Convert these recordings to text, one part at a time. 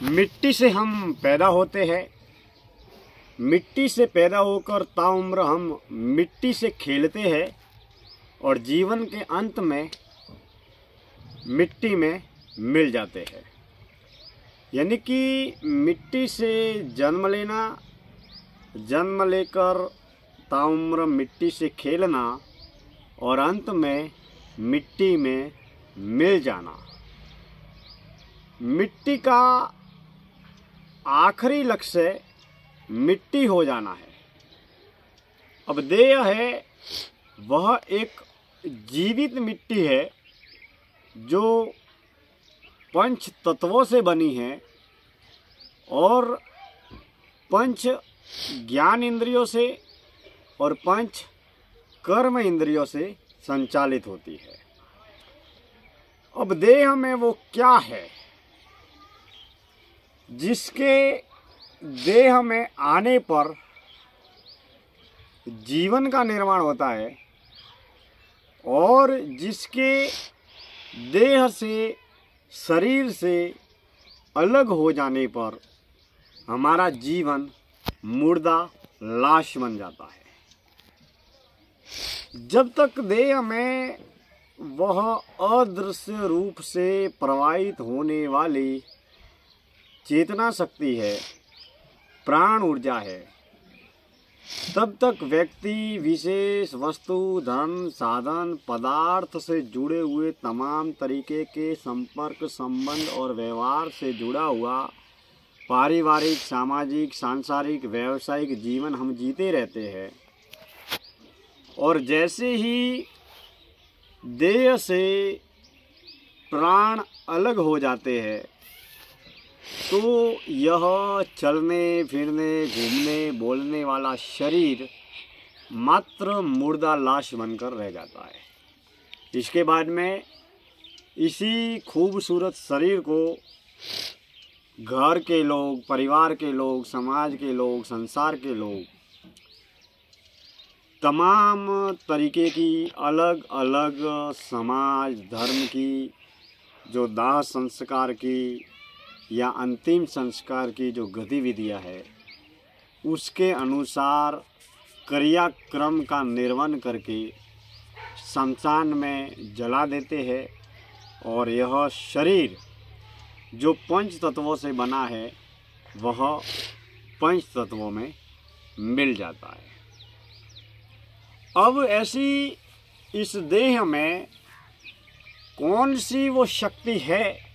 मिट्टी से हम पैदा होते हैं, मिट्टी से पैदा होकर ताउम्र हम मिट्टी से खेलते हैं और जीवन के अंत में मिट्टी में मिल जाते हैं। यानी कि मिट्टी से जन्म लेना, जन्म लेकर ताउम्र मिट्टी से खेलना और अंत में मिट्टी में मिल जाना। मिट्टी का आखिरी लक्ष्य मिट्टी हो जाना है। अब देह है वह एक जीवित मिट्टी है जो पंच तत्वों से बनी है और पंच ज्ञान इंद्रियों से और पंच कर्म इंद्रियों से संचालित होती है। अब देह में वो क्या है जिसके देह में आने पर जीवन का निर्माण होता है और जिसके देह से, शरीर से अलग हो जाने पर हमारा जीवन मुर्दा, लाश बन जाता है। जब तक देह में वह अदृश्य रूप से प्रवाहित होने वाली चेतना शक्ति है, प्राण ऊर्जा है, तब तक व्यक्ति विशेष वस्तु, धन, साधन, पदार्थ से जुड़े हुए तमाम तरीके के संपर्क, संबंध और व्यवहार से जुड़ा हुआ पारिवारिक, सामाजिक, सांसारिक, व्यावसायिक जीवन हम जीते रहते हैं। और जैसे ही देह से प्राण अलग हो जाते हैं तो यह चलने फिरने, घूमने, बोलने वाला शरीर मात्र मुर्दा, लाश बनकर रह जाता है। इसके बाद में इसी खूबसूरत शरीर को घर के लोग, परिवार के लोग, समाज के लोग, संसार के लोग तमाम तरीके की अलग अलग समाज, धर्म की जो दाह संस्कार की या अंतिम संस्कार की जो गतिविधियां है उसके अनुसार क्रियाक्रम का निर्वहन करके शमशान में जला देते हैं और यह शरीर जो पंच तत्वों से बना है वह पंच तत्वों में मिल जाता है। अब ऐसी इस देह में कौन सी वो शक्ति है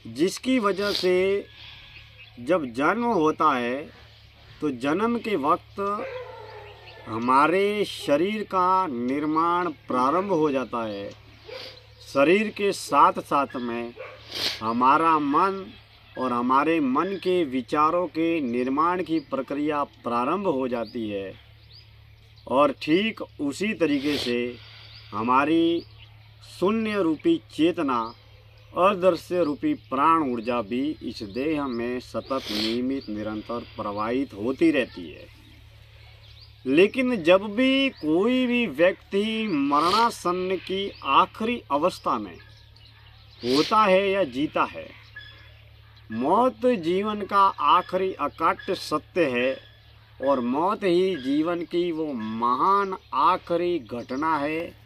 जिसकी वजह से जब जन्म होता है तो जन्म के वक्त हमारे शरीर का निर्माण प्रारंभ हो जाता है। शरीर के साथ साथ में हमारा मन और हमारे मन के विचारों के निर्माण की प्रक्रिया प्रारंभ हो जाती है और ठीक उसी तरीके से हमारी शून्य रूपी चेतना, अदृश्य रूपी प्राण ऊर्जा भी इस देह में सतत, नियमित, निरंतर प्रवाहित होती रहती है। लेकिन जब भी कोई भी व्यक्ति मरणासन्न की आखिरी अवस्था में होता है या जीता है, मौत जीवन का आखिरी अकाट्य सत्य है और मौत ही जीवन की वो महान आखिरी घटना है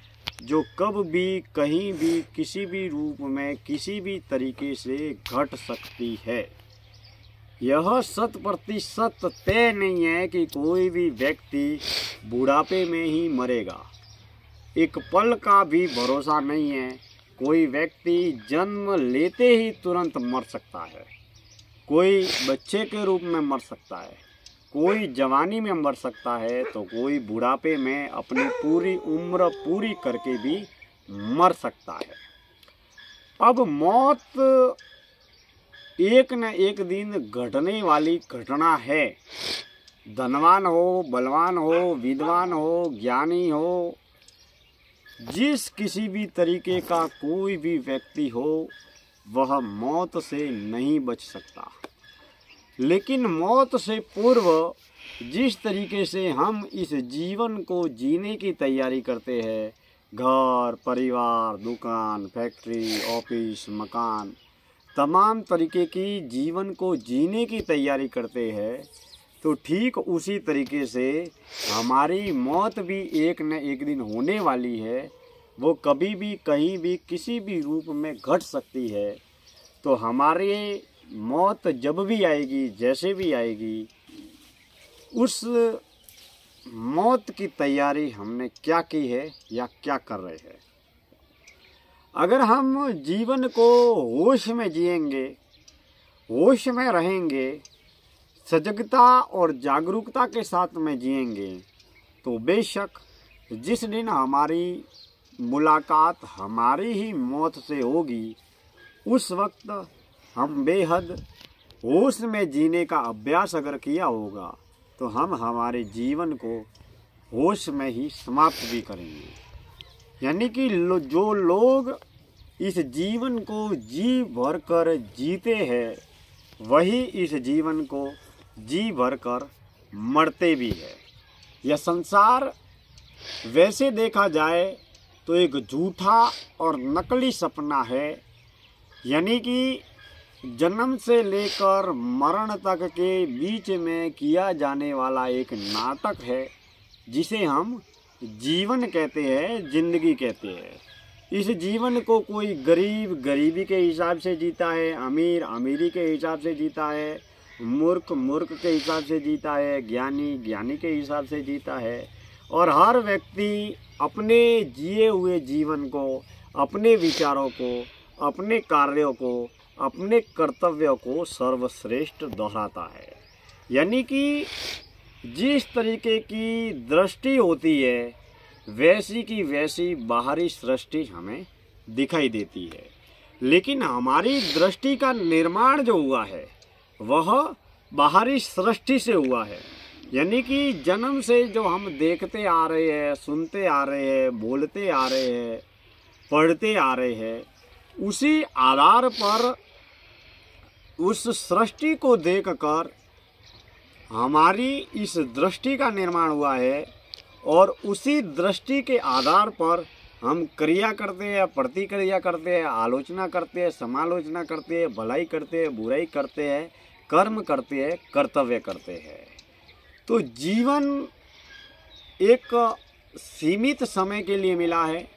जो कब भी, कहीं भी, किसी भी रूप में, किसी भी तरीके से घट सकती है। यह 100% तय नहीं है कि कोई भी व्यक्ति बुढ़ापे में ही मरेगा। एक पल का भी भरोसा नहीं है। कोई व्यक्ति जन्म लेते ही तुरंत मर सकता है, कोई बच्चे के रूप में मर सकता है, कोई जवानी में मर सकता है तो कोई बुढ़ापे में अपनी पूरी उम्र पूरी करके भी मर सकता है। अब मौत एक न एक दिन घटने वाली घटना है। धनवान हो, बलवान हो, विद्वान हो, ज्ञानी हो, जिस किसी भी तरीके का कोई भी व्यक्ति हो वह मौत से नहीं बच सकता। लेकिन मौत से पूर्व जिस तरीके से हम इस जीवन को जीने की तैयारी करते हैं, घर, परिवार, दुकान, फैक्ट्री, ऑफिस, मकान, तमाम तरीके की जीवन को जीने की तैयारी करते हैं, तो ठीक उसी तरीके से हमारी मौत भी एक न एक दिन होने वाली है। वो कभी भी कहीं भी किसी भी रूप में घट सकती है। तो हमारी मौत जब भी आएगी, जैसे भी आएगी, उस मौत की तैयारी हमने क्या की है या क्या कर रहे हैं। अगर हम जीवन को होश में जिएंगे, होश में रहेंगे, सजगता और जागरूकता के साथ में जिएंगे, तो बेशक जिस दिन हमारी मुलाकात हमारी ही मौत से होगी, उस वक्त हम बेहद होश में जीने का अभ्यास अगर किया होगा, तो हम हमारे जीवन को होश में ही समाप्त भी करेंगे। यानी कि जो लोग इस जीवन को जी भर कर जीते हैं, वही इस जीवन को जी भर कर मरते भी है। यह संसार वैसे देखा जाए तो एक झूठा और नकली सपना है। यानी कि जन्म से लेकर मरण तक के बीच में किया जाने वाला एक नाटक है, जिसे हम जीवन कहते हैं, जिंदगी कहते हैं। इस जीवन को कोई गरीब गरीबी के हिसाब से जीता है, अमीर अमीरी के हिसाब से जीता है, मूर्ख मूर्ख के हिसाब से जीता है, ज्ञानी ज्ञानी के हिसाब से जीता है। और हर व्यक्ति अपने जिए हुए जीवन को, अपने विचारों को, अपने कार्यों को, अपने कर्तव्यों को सर्वश्रेष्ठ दोहराता है। यानी कि जिस तरीके की दृष्टि होती है, वैसी की वैसी बाहरी सृष्टि हमें दिखाई देती है। लेकिन हमारी दृष्टि का निर्माण जो हुआ है, वह बाहरी सृष्टि से हुआ है। यानी कि जन्म से जो हम देखते आ रहे हैं, सुनते आ रहे हैं, बोलते आ रहे हैं, पढ़ते आ रहे हैं, उसी आधार पर उस सृष्टि को देखकर हमारी इस दृष्टि का निर्माण हुआ है। और उसी दृष्टि के आधार पर हम क्रिया करते हैं, प्रतिक्रिया करते हैं, आलोचना करते हैं, समालोचना करते हैं, भलाई करते हैं, बुराई करते हैं, कर्म करते हैं, कर्तव्य करते हैं। तो जीवन एक सीमित समय के लिए मिला है।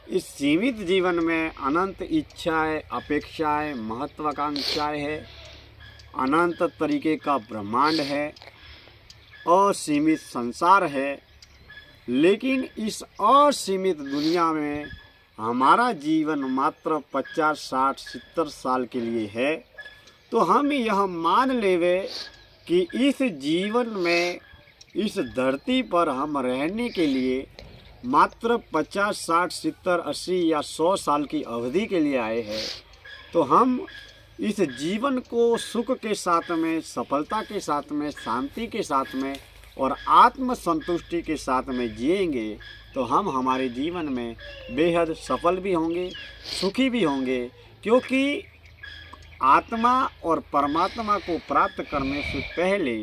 इस सीमित जीवन में अनंत इच्छाएं, अपेक्षाएं, महत्वाकांक्षाएं है, अनंत तरीके का ब्रह्मांड है, असीमित संसार है। लेकिन इस असीमित दुनिया में हमारा जीवन मात्र 50, 60, 70 साल के लिए है। तो हम यह मान लेवे कि इस जीवन में, इस धरती पर हम रहने के लिए मात्र 50, 60, 70, 80 या 100 साल की अवधि के लिए आए हैं। तो हम इस जीवन को सुख के साथ में, सफलता के साथ में, शांति के साथ में और आत्म संतुष्टि के साथ में जिएंगे, तो हम हमारे जीवन में बेहद सफल भी होंगे, सुखी भी होंगे। क्योंकि आत्मा और परमात्मा को प्राप्त करने से पहले,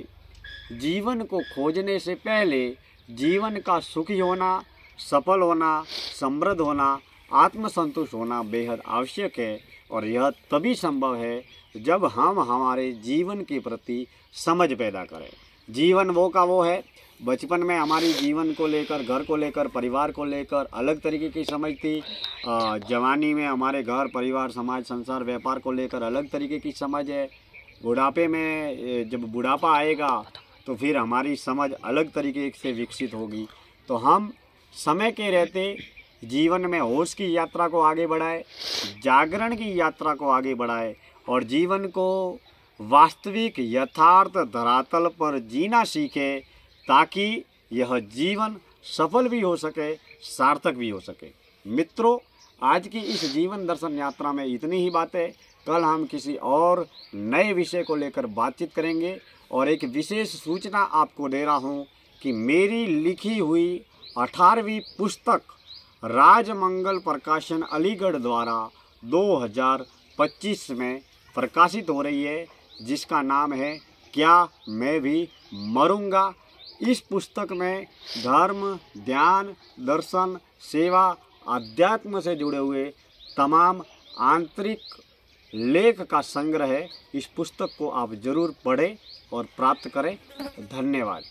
जीवन को खोजने से पहले, जीवन का सुखी होना, सफल होना, समृद्ध होना, आत्मसंतुष्ट होना बेहद आवश्यक है। और यह तभी संभव है जब हम हमारे जीवन के प्रति समझ पैदा करें। जीवन वो का वो है। बचपन में हमारी जीवन को लेकर, घर को लेकर, परिवार को लेकर अलग तरीके की समझ थी। जवानी में हमारे घर, परिवार, समाज, संसार, व्यापार को लेकर अलग तरीके की समझ है। बुढ़ापे में जब बुढ़ापा आएगा तो फिर हमारी समझ अलग तरीके से विकसित होगी। तो हम समय के रहते जीवन में होश की यात्रा को आगे बढ़ाए, जागरण की यात्रा को आगे बढ़ाए और जीवन को वास्तविक यथार्थ धरातल पर जीना सीखे, ताकि यह जीवन सफल भी हो सके, सार्थक भी हो सके। मित्रों, आज की इस जीवन दर्शन यात्रा में इतनी ही बातें। कल हम किसी और नए विषय को लेकर बातचीत करेंगे। और एक विशेष सूचना आपको दे रहा हूँ कि मेरी लिखी हुई 18वीं पुस्तक राजमंगल प्रकाशन अलीगढ़ द्वारा 2025 में प्रकाशित हो रही है, जिसका नाम है क्या मैं भी मरूंगा। इस पुस्तक में धर्म, ध्यान, दर्शन, सेवा, अध्यात्म से जुड़े हुए तमाम आंतरिक लेख का संग्रह है। इस पुस्तक को आप जरूर पढ़ें और प्राप्त करें। धन्यवाद।